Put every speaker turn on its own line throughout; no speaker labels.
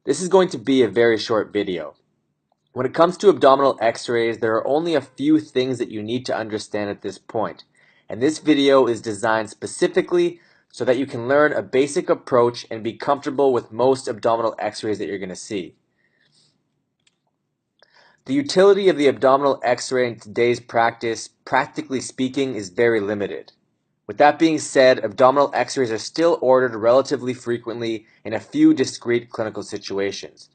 This is going to be a very short video. When it comes to abdominal x-rays, there are only a few things that you need to understand at this point. And this video is designed specifically so that you can learn a basic approach and be comfortable with most abdominal x-rays that you're going to see. The utility of the abdominal x-ray in today's practice, practically speaking, is very limited. With that being said, abdominal x-rays are still ordered relatively frequently in a few discrete clinical situations.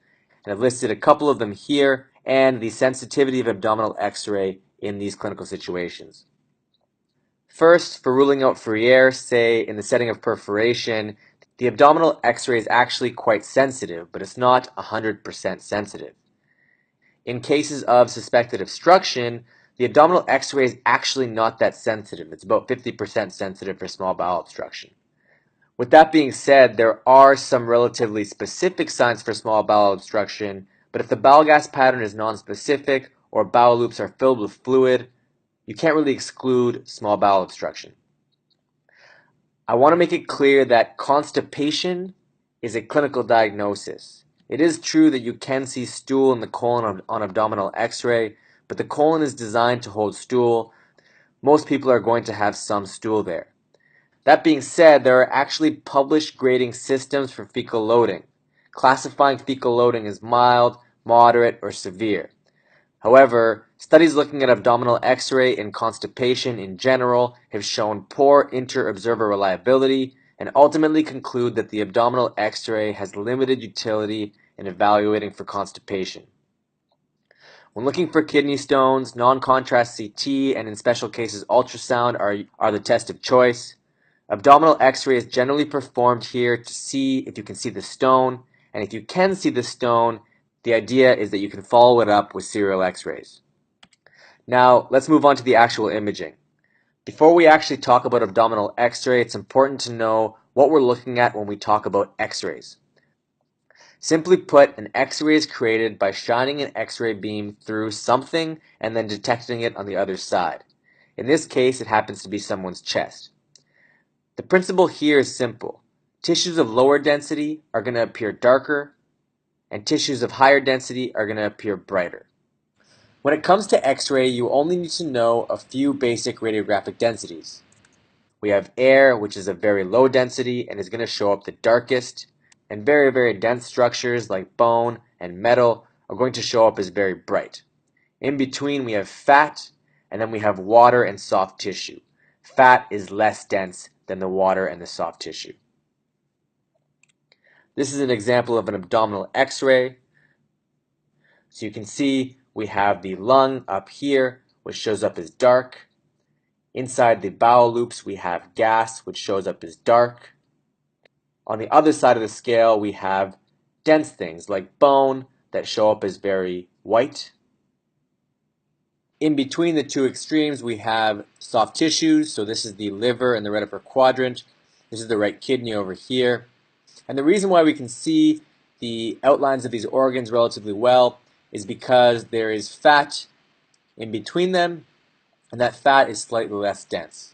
And I've listed a couple of them here and the sensitivity of abdominal x-ray in these clinical situations. First, for ruling out free air, say in the setting of perforation, the abdominal x-ray is actually quite sensitive, but it's not 100% sensitive. In cases of suspected obstruction, the abdominal x-ray is actually not that sensitive. It's about 50% sensitive for small bowel obstruction. With that being said, there are some relatively specific signs for small bowel obstruction, but if the bowel gas pattern is nonspecific or bowel loops are filled with fluid, you can't really exclude small bowel obstruction. I want to make it clear that constipation is a clinical diagnosis. It is true that you can see stool in the colon on abdominal x-ray, but the colon is designed to hold stool. Most people are going to have some stool there. That being said, there are actually published grading systems for fecal loading, classifying fecal loading as mild, moderate, or severe. However, studies looking at abdominal x-ray and constipation in general have shown poor inter-observer reliability and ultimately conclude that the abdominal x-ray has limited utility in evaluating for constipation. When looking for kidney stones, non-contrast CT and in special cases ultrasound are the test of choice. Abdominal x-ray is generally performed here to see if you can see the stone, and if you can see the stone, the idea is that you can follow it up with serial x-rays. Now, let's move on to the actual imaging. Before we actually talk about abdominal x-ray, it's important to know what we're looking at when we talk about x-rays. Simply put, an x-ray is created by shining an x-ray beam through something and then detecting it on the other side. In this case, it happens to be someone's chest. The principle here is simple. Tissues of lower density are going to appear darker, and tissues of higher density are going to appear brighter. When it comes to x-ray, you only need to know a few basic radiographic densities. We have air, which is a very low density and is going to show up the darkest, and very, very dense structures like bone and metal are going to show up as very bright. In between, we have fat, and then we have water and soft tissue. Fat is less dense than the water and the soft tissue. This is an example of an abdominal x-ray. So you can see we have the lung up here, which shows up as dark. Inside the bowel loops, we have gas, which shows up as dark. On the other side of the scale, we have dense things like bone that show up as very white. In between the two extremes, we have soft tissues. So this is the liver and the right upper quadrant. This is the right kidney over here. And the reason why we can see the outlines of these organs relatively well is because there is fat in between them, and that fat is slightly less dense.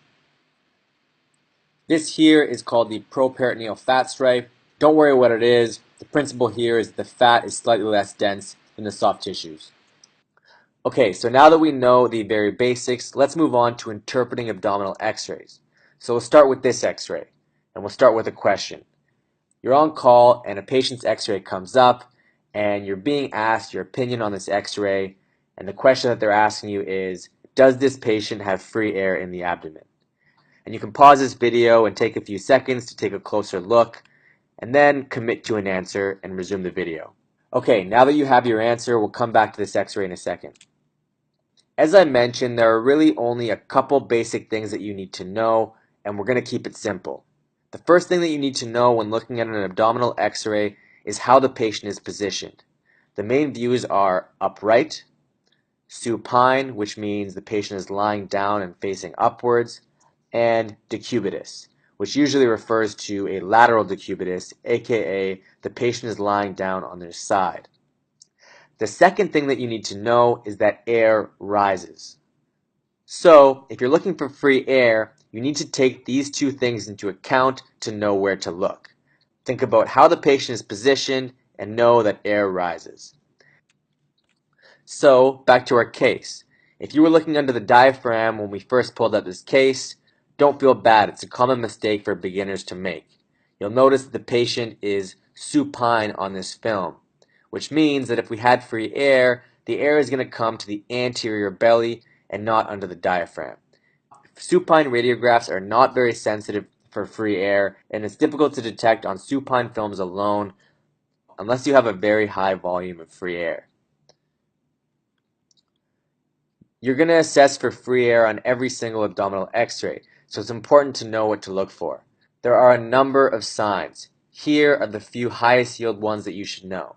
This here is called the properitoneal fat stripe. Don't worry what it is. The principle here is that the fat is slightly less dense than the soft tissues. Okay, so now that we know the very basics, let's move on to interpreting abdominal x-rays. So we'll start with this x-ray, and we'll start with a question. You're on call, and a patient's x-ray comes up, and you're being asked your opinion on this x-ray, and the question that they're asking you is, does this patient have free air in the abdomen? And you can pause this video and take a few seconds to take a closer look, and then commit to an answer and resume the video. Okay, now that you have your answer, we'll come back to this x-ray in a second. As I mentioned, there are really only a couple basic things that you need to know, and we're going to keep it simple. The first thing that you need to know when looking at an abdominal x-ray is how the patient is positioned. The main views are upright, supine, which means the patient is lying down and facing upwards, and decubitus, which usually refers to a lateral decubitus, aka the patient is lying down on their side. The second thing that you need to know is that air rises. So, if you're looking for free air, you need to take these two things into account to know where to look. Think about how the patient is positioned and know that air rises. So, back to our case. If you were looking under the diaphragm when we first pulled up this case, don't feel bad. It's a common mistake for beginners to make. You'll notice that the patient is supine on this film, which means that if we had free air, the air is going to come to the anterior belly and not under the diaphragm. Supine radiographs are not very sensitive for free air, and it's difficult to detect on supine films alone unless you have a very high volume of free air. You're going to assess for free air on every single abdominal x-ray, so it's important to know what to look for. There are a number of signs. Here are the few highest yield ones that you should know.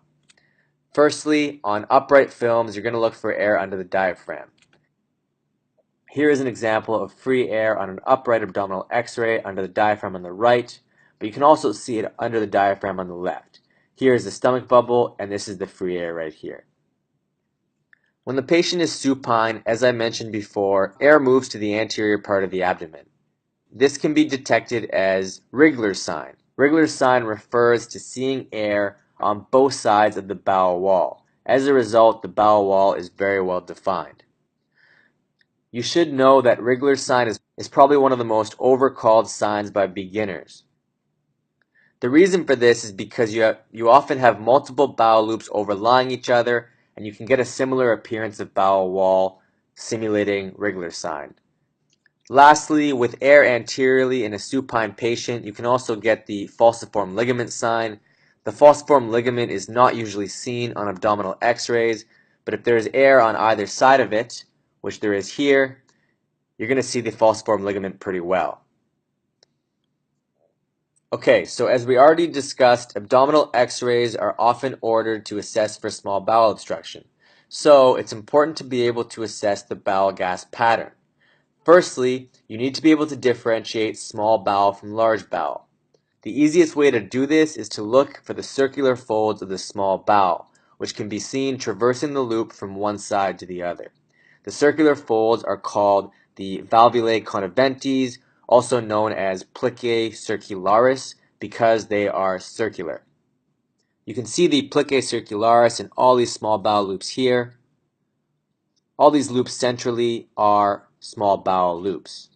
Firstly, on upright films, you're going to look for air under the diaphragm. Here is an example of free air on an upright abdominal x-ray under the diaphragm on the right, but you can also see it under the diaphragm on the left. Here is the stomach bubble, and this is the free air right here. When the patient is supine, as I mentioned before, air moves to the anterior part of the abdomen. This can be detected as Wriggler's sign. Wriggler's sign refers to seeing air on both sides of the bowel wall. As a result, the bowel wall is very well defined. You should know that Wriggler's sign is probably one of the most overcalled signs by beginners. The reason for this is because you often have multiple bowel loops overlying each other, and you can get a similar appearance of bowel wall simulating Wriggler's sign. Lastly, with air anteriorly in a supine patient, you can also get the falciform ligament sign. The falciform ligament is not usually seen on abdominal x-rays, but if there is air on either side of it, which there is here, you're going to see the falciform ligament pretty well. Okay, so as we already discussed, abdominal x-rays are often ordered to assess for small bowel obstruction. So it's important to be able to assess the bowel gas pattern. Firstly, you need to be able to differentiate small bowel from large bowel. The easiest way to do this is to look for the circular folds of the small bowel, which can be seen traversing the loop from one side to the other. The circular folds are called the valvulae conniventes, also known as plicae circularis, because they are circular. You can see the plicae circularis in all these small bowel loops here. All these loops centrally are small bowel loops.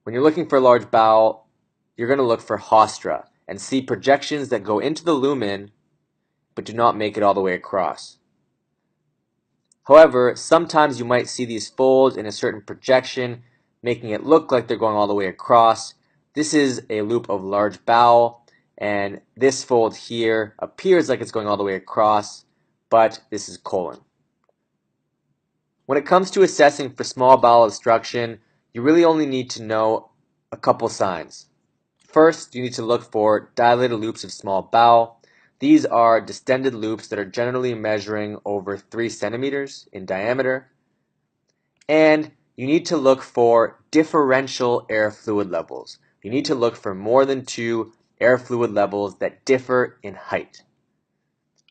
When you're looking for large bowel, you're going to look for haustra and see projections that go into the lumen but do not make it all the way across. However, sometimes you might see these folds in a certain projection, making it look like they're going all the way across. This is a loop of large bowel, and this fold here appears like it's going all the way across, but this is colon. When it comes to assessing for small bowel obstruction, you really only need to know a couple signs. First, you need to look for dilated loops of small bowel. These are distended loops that are generally measuring over 3 centimeters in diameter. And you need to look for differential air fluid levels. You need to look for more than 2 air fluid levels that differ in height.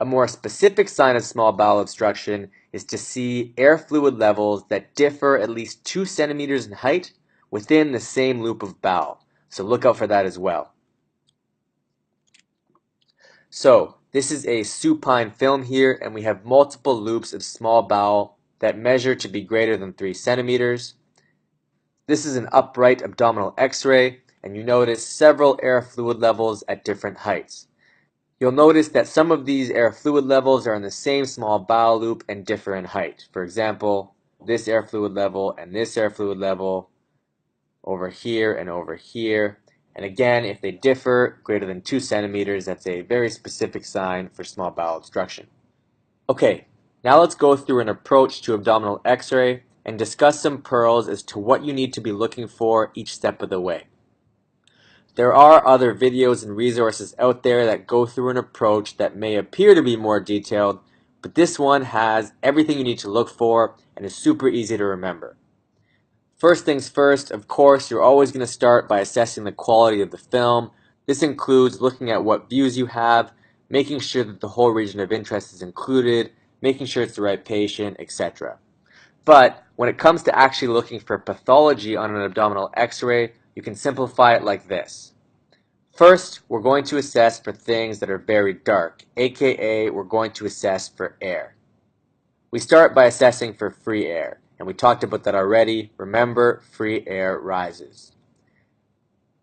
A more specific sign of small bowel obstruction is to see air fluid levels that differ at least 2 centimeters in height within the same loop of bowel. So look out for that as well. So this is a supine film here, and we have multiple loops of small bowel that measure to be greater than 3 centimeters. This is an upright abdominal x-ray, and you notice several air fluid levels at different heights. You'll notice that some of these air fluid levels are in the same small bowel loop and differ in height. For example, this air fluid level and this air fluid level over here and over here. And again, if they differ greater than 2 centimeters, that's a very specific sign for small bowel obstruction. Okay, now let's go through an approach to abdominal x-ray and discuss some pearls as to what you need to be looking for each step of the way. There are other videos and resources out there that go through an approach that may appear to be more detailed, but this one has everything you need to look for and is super easy to remember. First things first, of course, you're always going to start by assessing the quality of the film. This includes looking at what views you have, making sure that the whole region of interest is included, making sure it's the right patient, etc. But when it comes to actually looking for pathology on an abdominal x-ray, you can simplify it like this. First, we're going to assess for things that are very dark, aka we're going to assess for air. We start by assessing for free air, and we talked about that already. Remember, free air rises.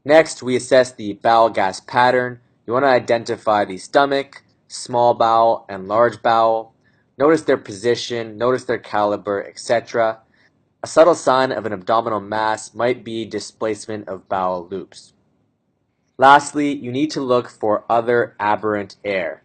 Next, we assess the bowel gas pattern. You want to identify the stomach, small bowel, and large bowel. Notice their position, notice their caliber, etc. A subtle sign of an abdominal mass might be displacement of bowel loops. Lastly, you need to look for other aberrant air,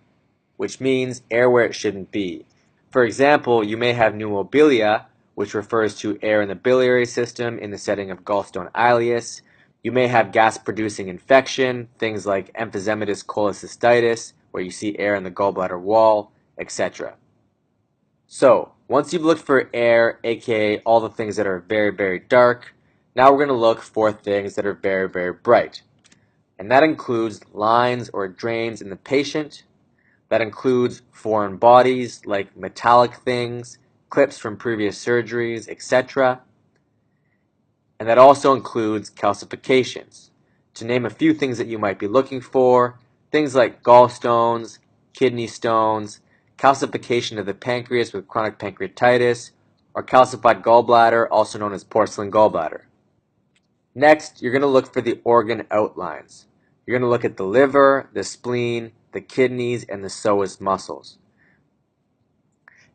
which means air where it shouldn't be. For example, you may have pneumobilia, which refers to air in the biliary system in the setting of gallstone ileus. You may have gas-producing infection, things like emphysematous cholecystitis, where you see air in the gallbladder wall, etc. So, once you've looked for air, aka all the things that are very, very dark, now we're going to look for things that are very, very bright. And that includes lines or drains in the patient. That includes foreign bodies like metallic things, clips from previous surgeries, etc. And that also includes calcifications. To name a few things that you might be looking for, things like gallstones, kidney stones, calcification of the pancreas with chronic pancreatitis, or calcified gallbladder, also known as porcelain gallbladder. Next, you're going to look for the organ outlines. You're going to look at the liver, the spleen, the kidneys, and the psoas muscles.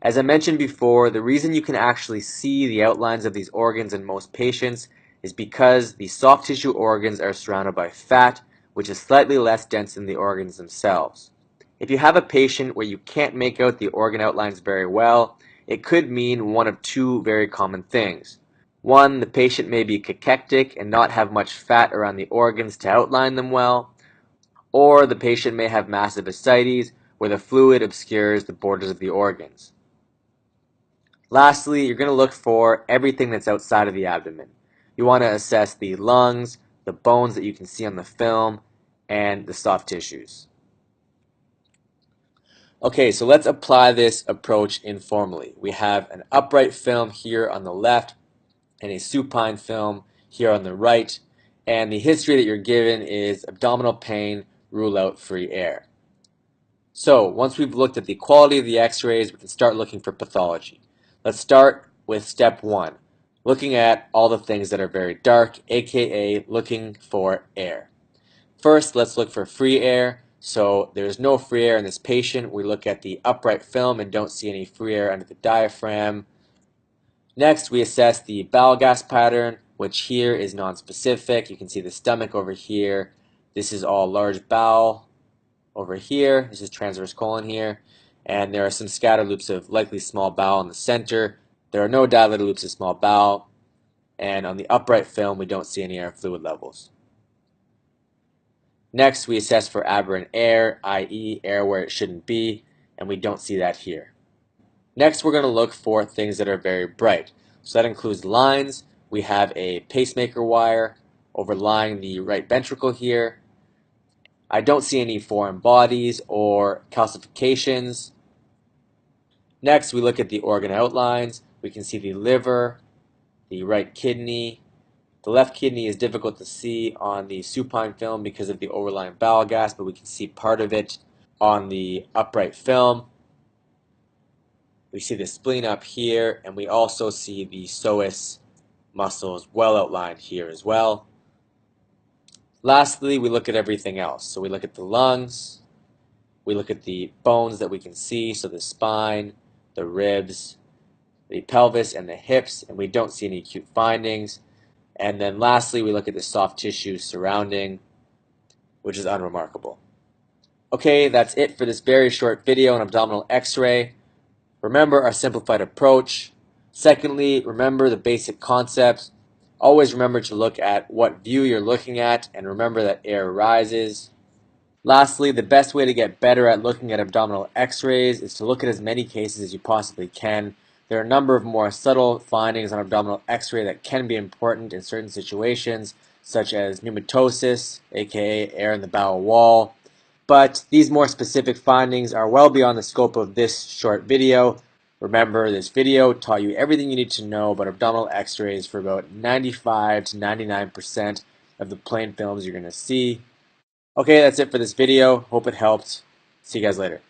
As I mentioned before, the reason you can actually see the outlines of these organs in most patients is because the soft tissue organs are surrounded by fat, which is slightly less dense than the organs themselves. If you have a patient where you can't make out the organ outlines very well, it could mean one of two very common things. One, the patient may be cachectic and not have much fat around the organs to outline them well, or the patient may have massive ascites where the fluid obscures the borders of the organs. Lastly, you're going to look for everything that's outside of the abdomen. You want to assess the lungs, the bones that you can see on the film, and the soft tissues. Okay, so let's apply this approach informally. We have an upright film here on the left and a supine film here on the right, and the history that you're given is abdominal pain, rule out free air. So once we've looked at the quality of the x-rays, we can start looking for pathology. Let's start with step 1, looking at all the things that are very dark, aka looking for air. First, let's look for free air. So there's no free air in this patient. We look at the upright film and don't see any free air under the diaphragm. Next, we assess the bowel gas pattern, which here is nonspecific. You can see the stomach over here. This is all large bowel over here. This is transverse colon here. And there are some scatter loops of likely small bowel in the center. There are no dilated loops of small bowel. And on the upright film, we don't see any air fluid levels. Next, we assess for aberrant air, i.e. air where it shouldn't be, and we don't see that here. Next, we're going to look for things that are very bright. So that includes lines. We have a pacemaker wire overlying the right ventricle here. I don't see any foreign bodies or calcifications. Next, we look at the organ outlines. We can see the liver, the right kidney. The left kidney is difficult to see on the supine film because of the overlying bowel gas, but we can see part of it on the upright film. We see the spleen up here, and we also see the psoas muscles well outlined here as well. Lastly, we look at everything else. So we look at the lungs, we look at the bones that we can see, so the spine, the ribs, the pelvis, and the hips, and we don't see any acute findings. And then lastly, we look at the soft tissue surrounding, which is unremarkable. Okay, that's it for this very short video on abdominal x-ray. Remember our simplified approach. Secondly, remember the basic concepts. Always remember to look at what view you're looking at, and remember that air rises. Lastly, the best way to get better at looking at abdominal x-rays is to look at as many cases as you possibly can. There are a number of more subtle findings on abdominal x-ray that can be important in certain situations, such as pneumatosis, aka air in the bowel wall. But these more specific findings are well beyond the scope of this short video. Remember, this video taught you everything you need to know about abdominal x-rays for about 95 to 99% of the plain films you're going to see. Okay, that's it for this video. Hope it helped. See you guys later.